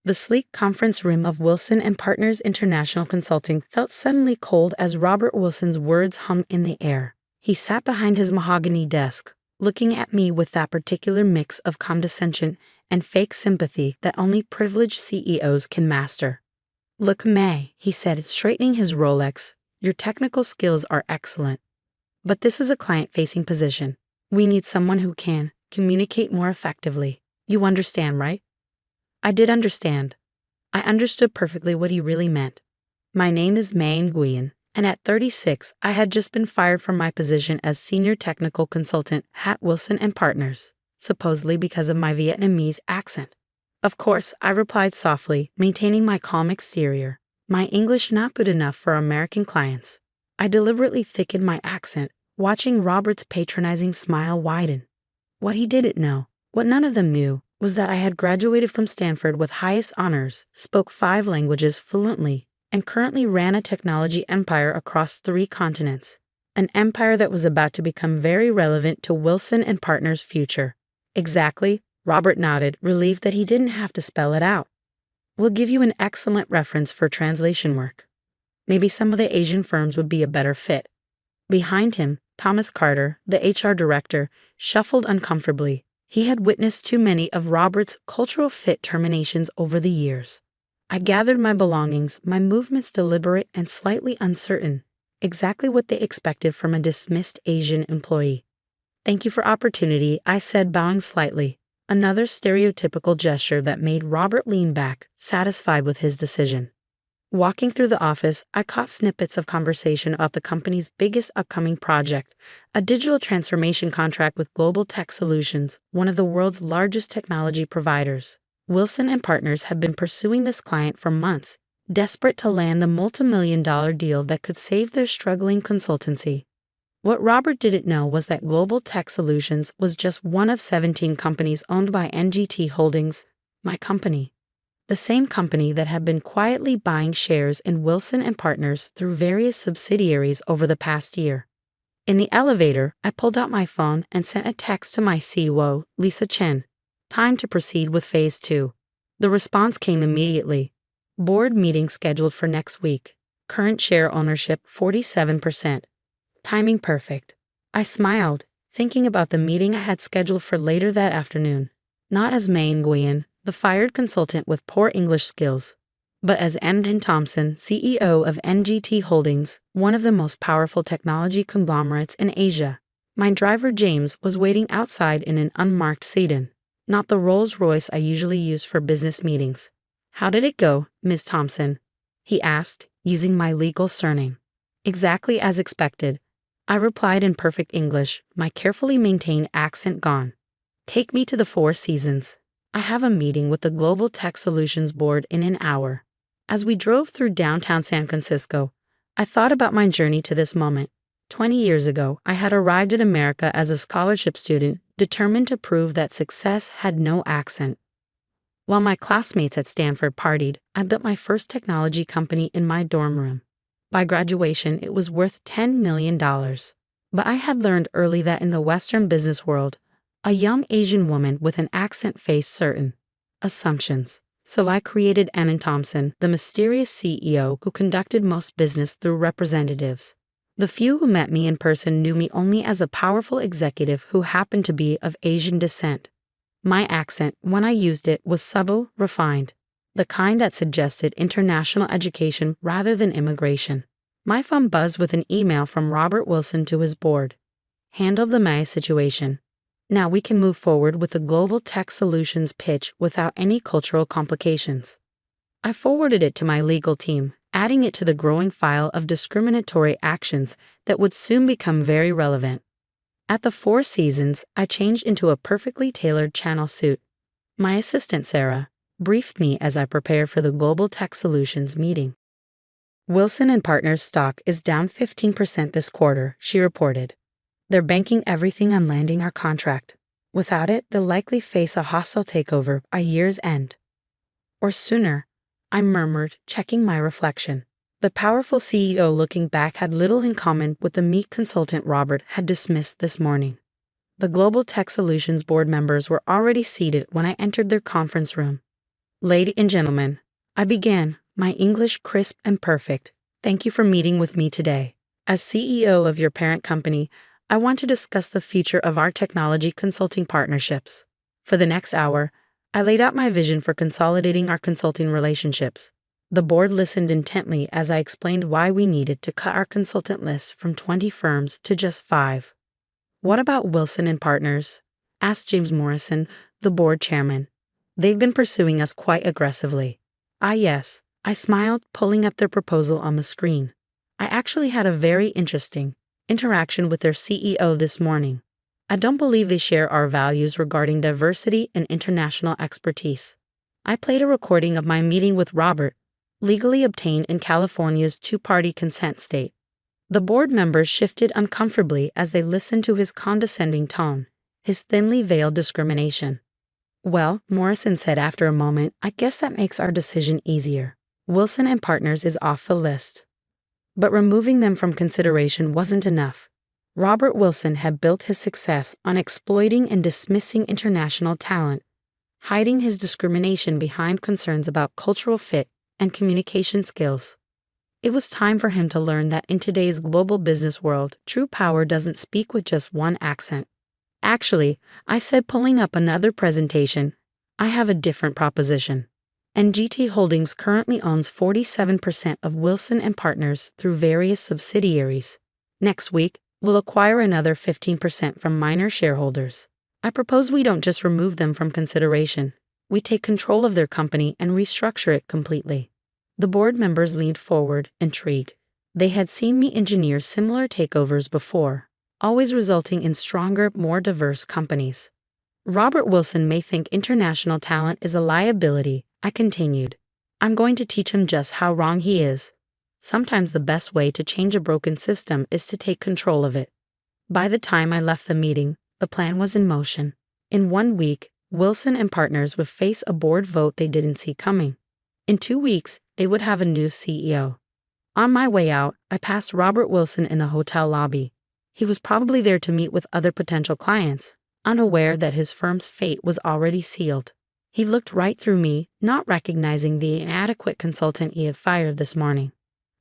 The sleek conference room of Wilson and Partners International Consulting felt suddenly cold as Robert Wilson's words hummed in the air. He sat behind his mahogany desk, looking at me with that particular mix of condescension and fake sympathy that only privileged CEOs can master. "Look, May," he said, straightening his Rolex, "your technical skills are excellent. But this is a client-facing position. We need someone who can communicate more effectively. You understand, right?" I did understand. I understood perfectly what he really meant. My name is May Nguyen, and at 36, I had just been fired from my position as senior technical consultant at Wilson and Partners, supposedly because of my Vietnamese accent. Of course, I replied softly, maintaining my calm exterior. My English not good enough for American clients. I deliberately thickened my accent, watching Robert's patronizing smile widen. What he didn't know, what none of them knew, was that I had graduated from Stanford with highest honors, spoke 5 languages fluently, and currently ran a technology empire across 3 continents. An empire that was about to become very relevant to Wilson and Partners' future. Exactly, Robert nodded, relieved that he didn't have to spell it out. "We'll give you an excellent reference for translation work. Maybe some of the Asian firms would be a better fit." Behind him, Thomas Carter, the HR director, shuffled uncomfortably. He had witnessed too many of Robert's cultural fit terminations over the years. I gathered my belongings, my movements deliberate and slightly uncertain, exactly what they expected from a dismissed Asian employee. "Thank you for opportunity," I said, bowing slightly, another stereotypical gesture that made Robert lean back, satisfied with his decision. Walking through the office, I caught snippets of conversation about the company's biggest upcoming project, a digital transformation contract with Global Tech Solutions, one of the world's largest technology providers. Wilson and Partners had been pursuing this client for months, desperate to land the multi-million-dollar deal that could save their struggling consultancy. What Robert didn't know was that Global Tech Solutions was just one of 17 companies owned by NGT Holdings, my company. The same company that had been quietly buying shares in Wilson and Partners through various subsidiaries over the past year. In the elevator, I pulled out my phone and sent a text to my COO, Lisa Chen. Time to proceed with Phase 2. The response came immediately. Board meeting scheduled for next week. Current share ownership 47%. Timing perfect. I smiled, thinking about the meeting I had scheduled for later that afternoon. Not as May Nguyen, the fired consultant with poor English skills, but as Emden Thompson, CEO of NGT Holdings, one of the most powerful technology conglomerates in Asia. My driver James was waiting outside in an unmarked sedan, not the Rolls-Royce I usually use for business meetings. "How did it go, Ms. Thompson?" he asked, using my legal surname. "Exactly as expected," I replied in perfect English, my carefully maintained accent gone. "Take me to the Four Seasons. I have a meeting with the Global Tech Solutions Board in an hour." As we drove through downtown San Francisco, I thought about my journey to this moment. 20 years ago, I had arrived in America as a scholarship student, determined to prove that success had no accent. While my classmates at Stanford partied, I built my first technology company in my dorm room. By graduation, it was worth $10 million. But I had learned early that in the Western business world, a young Asian woman with an accent faced certain assumptions. So I created Emden Thompson, the mysterious CEO who conducted most business through representatives. The few who met me in person knew me only as a powerful executive who happened to be of Asian descent. My accent, when I used it, was subtle, refined, the kind that suggested international education rather than immigration. My phone buzzed with an email from Robert Wilson to his board. "Handle the May situation. Now we can move forward with the Global Tech Solutions pitch without any cultural complications." I forwarded it to my legal team, adding it to the growing file of discriminatory actions that would soon become very relevant. At the Four Seasons, I changed into a perfectly tailored channel suit. My assistant, Sarah, briefed me as I prepared for the Global Tech Solutions meeting. "Wilson and Partners stock is down 15% this quarter," she reported. "They're banking everything on landing our contract. Without it, they'll likely face a hostile takeover by year's end. Or sooner," I murmured, checking my reflection. The powerful CEO looking back had little in common with the meek consultant Robert had dismissed this morning. The Global Tech Solutions board members were already seated when I entered their conference room. Ladies and gentlemen, I began, my English crisp and perfect. Thank you for meeting with me today. As CEO of your parent company, I want to discuss the future of our technology consulting partnerships. For the next hour, I laid out my vision for consolidating our consulting relationships. The board listened intently as I explained why we needed to cut our consultant list from 20 firms to just 5. What about Wilson and Partners? Asked James Morrison, the board chairman. They've been pursuing us quite aggressively. Yes, I smiled, pulling up their proposal on the screen. I actually had a very interesting interaction with their CEO this morning. I don't believe they share our values regarding diversity and international expertise. I played a recording of my meeting with Robert, legally obtained in California's two-party consent state. The board members shifted uncomfortably as they listened to his condescending tone, his thinly veiled discrimination. Well, Morrison said after a moment, I guess that makes our decision easier. Wilson and Partners is off the list. But removing them from consideration wasn't enough. Robert Wilson had built his success on exploiting and dismissing international talent, hiding his discrimination behind concerns about cultural fit and communication skills. It was time for him to learn that in today's global business world, true power doesn't speak with just one accent. Actually, I said, pulling up another presentation, I have a different proposition. NGT Holdings currently owns 47% of Wilson and Partners through various subsidiaries. Next week, we'll acquire another 15% from minor shareholders. I propose we don't just remove them from consideration. We take control of their company and restructure it completely. The board members leaned forward, intrigued. They had seen me engineer similar takeovers before, always resulting in stronger, more diverse companies. Robert Wilson may think international talent is a liability, I continued. I'm going to teach him just how wrong he is. Sometimes the best way to change a broken system is to take control of it. By the time I left the meeting, the plan was in motion. In 1 week, Wilson and Partners would face a board vote they didn't see coming. In 2 weeks, they would have a new CEO. On my way out, I passed Robert Wilson in the hotel lobby. He was probably there to meet with other potential clients, unaware that his firm's fate was already sealed. He looked right through me, not recognizing the inadequate consultant he had fired this morning.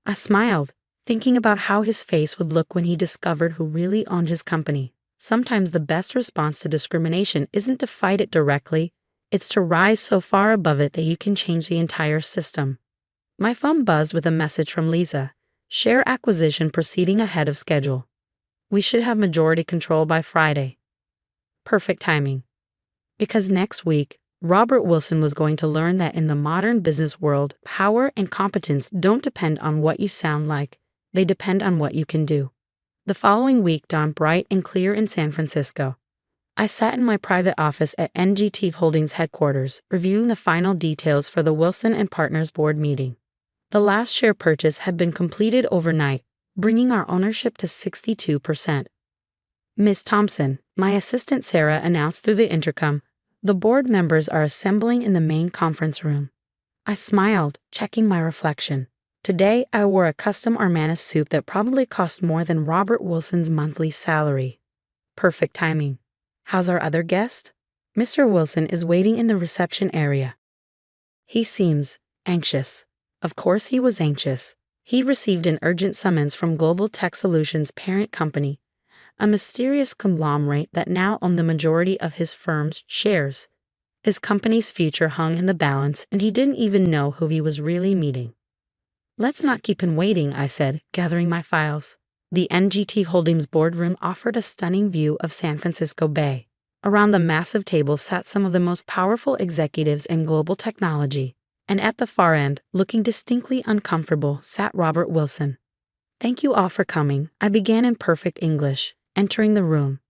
I smiled, thinking about how his face would look when he discovered who really owned his company. Sometimes the best response to discrimination isn't to fight it directly, it's to rise so far above it that you can change the entire system. My phone buzzed with a message from Lisa. Share acquisition proceeding ahead of schedule. We should have majority control by Friday. Perfect timing. Because next week, Robert Wilson was going to learn that in the modern business world, power and competence don't depend on what you sound like, they depend on what you can do. The following week dawned bright and clear in San Francisco. I sat in my private office at NGT Holdings headquarters, reviewing the final details for the Wilson and Partners board meeting. The last share purchase had been completed overnight, bringing our ownership to 62%. Ms. Thompson, my assistant Sarah, announced through the intercom, the board members are assembling in the main conference room. I smiled, checking my reflection. Today, I wore a custom Armani suit that probably cost more than Robert Wilson's monthly salary. Perfect timing. How's our other guest? Mr. Wilson is waiting in the reception area. He seems anxious. Of course he was anxious. He received an urgent summons from Global Tech Solutions' parent company, a mysterious conglomerate that now owned the majority of his firm's shares. His company's future hung in the balance, and he didn't even know who he was really meeting. Let's not keep him waiting, I said, gathering my files. The NGT Holdings boardroom offered a stunning view of San Francisco Bay. Around the massive table sat some of the most powerful executives in global technology, and at the far end, looking distinctly uncomfortable, sat Robert Wilson. Thank you all for coming, I began in perfect English, entering the room.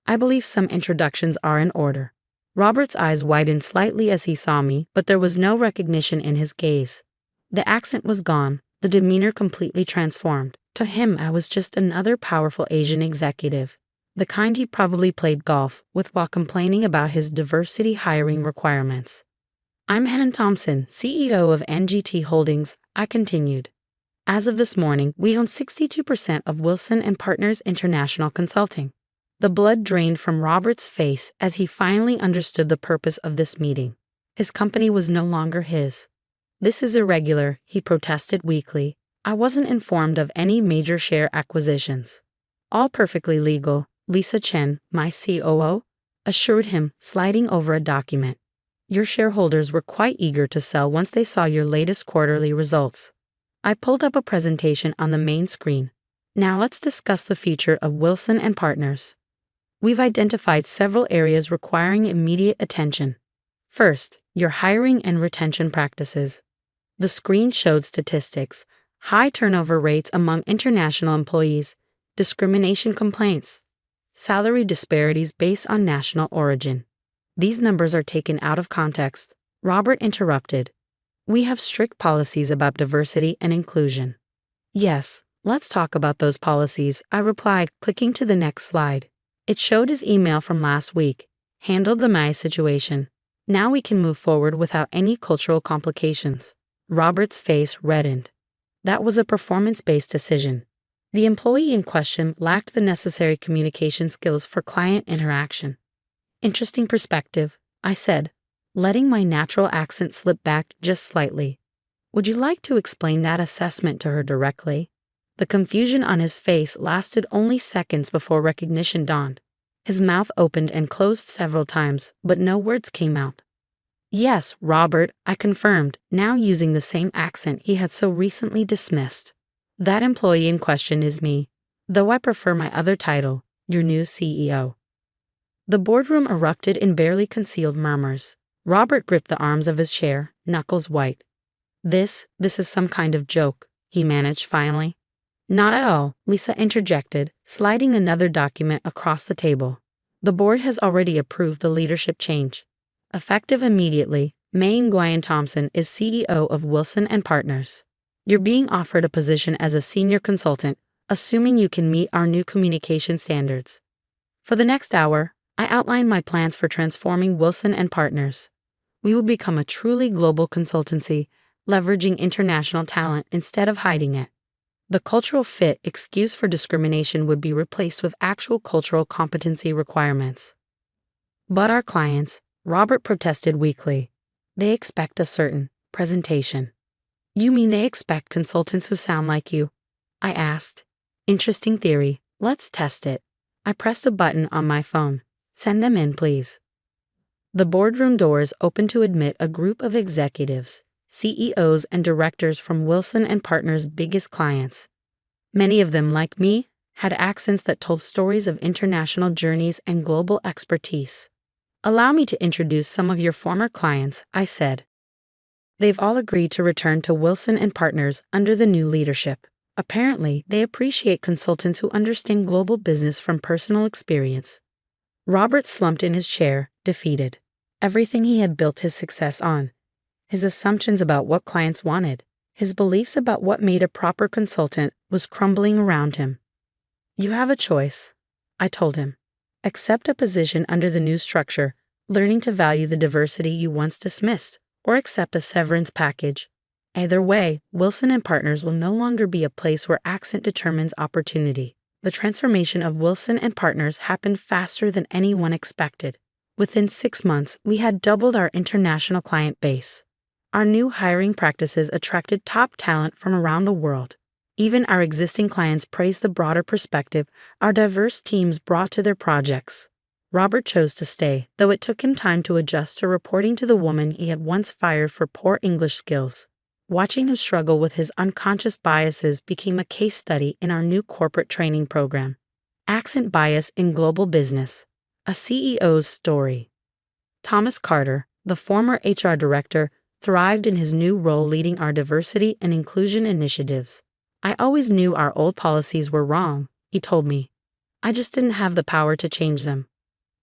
I believe some introductions are in order. Robert's eyes widened slightly as he saw me, but there was no recognition in his gaze. The accent was gone, the demeanor completely transformed. To him, I was just another powerful Asian executive, the kind he probably played golf with while complaining about his diversity hiring requirements. I'm Helen Thompson, CEO of NGT Holdings, I continued. As of this morning, we own 62% of Wilson and Partners International Consulting. The blood drained from Robert's face as he finally understood the purpose of this meeting. His company was no longer his. "This is irregular," he protested weakly. "I wasn't informed of any major share acquisitions." "All perfectly legal," Lisa Chen, my COO, assured him, sliding over a document. "Your shareholders were quite eager to sell once they saw your latest quarterly results." I pulled up a presentation on the main screen. "Now let's discuss the future of Wilson and Partners. We've identified several areas requiring immediate attention. First, your hiring and retention practices." The screen showed statistics: high turnover rates among international employees, discrimination complaints, salary disparities based on national origin. "These numbers are taken out of context," Robert interrupted. "We have strict policies about diversity and inclusion." "Yes, let's talk about those policies," I replied, clicking to the next slide. It showed his email from last week. "Handled the my situation. Now we can move forward without any cultural complications." Robert's face reddened. That was a performance-based decision. The employee in question lacked the necessary communication skills for client interaction. "Interesting perspective," I said, letting my natural accent slip back just slightly. "Would you like to explain that assessment to her directly?" The confusion on his face lasted only seconds before recognition dawned. His mouth opened and closed several times, but no words came out. "Yes, Robert," I confirmed, now using the same accent he had so recently dismissed. "That employee in question is me, though I prefer my other title, your new CEO." The boardroom erupted in barely concealed murmurs. Robert gripped the arms of his chair, knuckles white. This is some kind of joke," he managed finally. "Not at all," Lisa interjected, sliding another document across the table. "The board has already approved the leadership change. Effective immediately, May Nguyen Thompson is CEO of Wilson and Partners. You're being offered a position as a senior consultant, assuming you can meet our new communication standards." For the next hour, I outlined my plans for transforming Wilson and Partners. We would become a truly global consultancy, leveraging international talent instead of hiding it. The cultural fit excuse for discrimination would be replaced with actual cultural competency requirements. "But our clients," Robert protested weakly, "they expect a certain presentation." "You mean they expect consultants who sound like you?" I asked. "Interesting theory. Let's test it." I pressed a button on my phone. "Send them in, please." The boardroom doors opened to admit a group of executives, CEOs and directors from Wilson and Partners' biggest clients. Many of them, like me, had accents that told stories of international journeys and global expertise. "Allow me to introduce some of your former clients," I said. "They've all agreed to return to Wilson and Partners under the new leadership. Apparently, they appreciate consultants who understand global business from personal experience." Robert slumped in his chair, defeated. Everything he had built his success on, his assumptions about what clients wanted, his beliefs about what made a proper consultant, was crumbling around him. "You have a choice," I told him. "Accept a position under the new structure, learning to value the diversity you once dismissed, or accept a severance package. Either way, Wilson and Partners will no longer be a place where accent determines opportunity." The transformation of Wilson and Partners happened faster than anyone expected. Within 6 months, we had doubled our international client base. Our new hiring practices attracted top talent from around the world. Even our existing clients praised the broader perspective our diverse teams brought to their projects. Robert chose to stay, though it took him time to adjust to reporting to the woman he had once fired for poor English skills. Watching him struggle with his unconscious biases became a case study in our new corporate training program. Accent Bias in Global Business: A CEO's Story. Thomas Carter, the former HR director, thrived in his new role leading our diversity and inclusion initiatives. "I always knew our old policies were wrong," he told me. "I just didn't have the power to change them."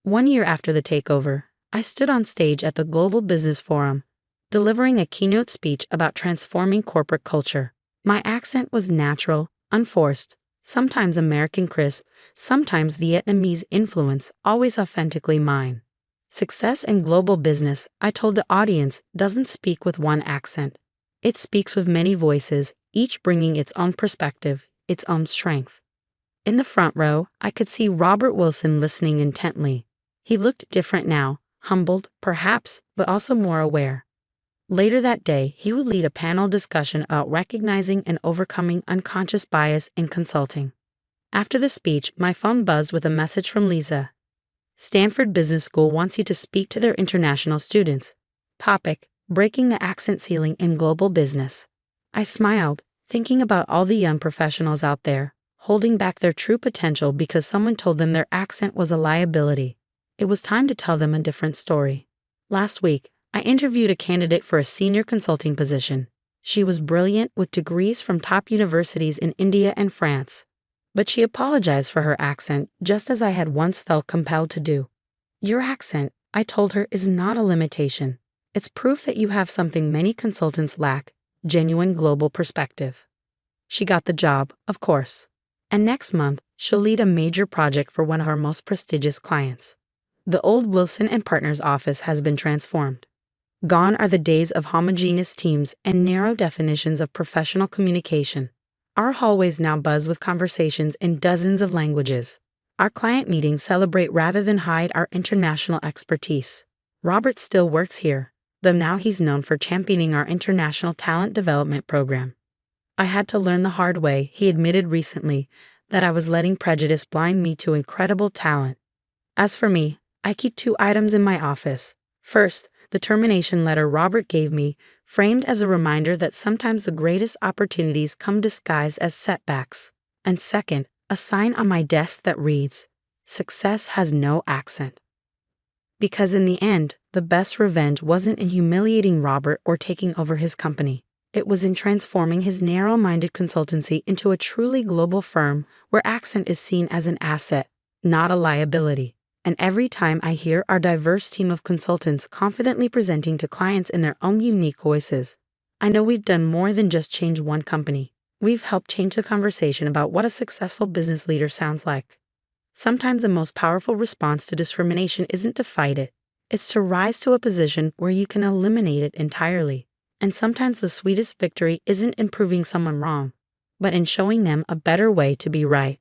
1 year after the takeover, I stood on stage at the Global Business Forum, delivering a keynote speech about transforming corporate culture. My accent was natural, unforced, sometimes American crisp, sometimes Vietnamese influence, always authentically mine. Success in global business, I told the audience, doesn't speak with one accent. It speaks with many voices, each bringing its own perspective, its own strength. In the front row, I could see Robert Wilson listening intently. He looked different now, humbled, perhaps, but also more aware. Later that day, he would lead a panel discussion about recognizing and overcoming unconscious bias in consulting. After the speech, my phone buzzed with a message from Lisa. Stanford Business School wants you to speak to their international students. Topic: breaking the accent ceiling in global business. I smiled, thinking about all the young professionals out there, holding back their true potential because someone told them their accent was a liability. It was time to tell them a different story. Last week, I interviewed a candidate for a senior consulting position. She was brilliant with degrees from top universities in India and France. But she apologized for her accent, just as I had once felt compelled to do. Your accent, I told her, is not a limitation. It's proof that you have something many consultants lack: genuine global perspective. She got the job, of course. And next month, she'll lead a major project for one of our most prestigious clients. The old Wilson and Partners office has been transformed. Gone are the days of homogeneous teams and narrow definitions of professional communication. Our hallways now buzz with conversations in dozens of languages. Our client meetings celebrate rather than hide our international expertise. Robert still works here, though now he's known for championing our international talent development program. I had to learn the hard way, he admitted recently, that I was letting prejudice blind me to incredible talent. As for me, I keep 2 items in my office. First, the termination letter Robert gave me, framed as a reminder that sometimes the greatest opportunities come disguised as setbacks. And second, a sign on my desk that reads, "Success has no accent." Because in the end, the best revenge wasn't in humiliating Robert or taking over his company. It was in transforming his narrow-minded consultancy into a truly global firm where accent is seen as an asset, not a liability. And every time I hear our diverse team of consultants confidently presenting to clients in their own unique voices, I know we've done more than just change one company. We've helped change the conversation about what a successful business leader sounds like. Sometimes the most powerful response to discrimination isn't to fight it. It's to rise to a position where you can eliminate it entirely. And sometimes the sweetest victory isn't in proving someone wrong, but in showing them a better way to be right.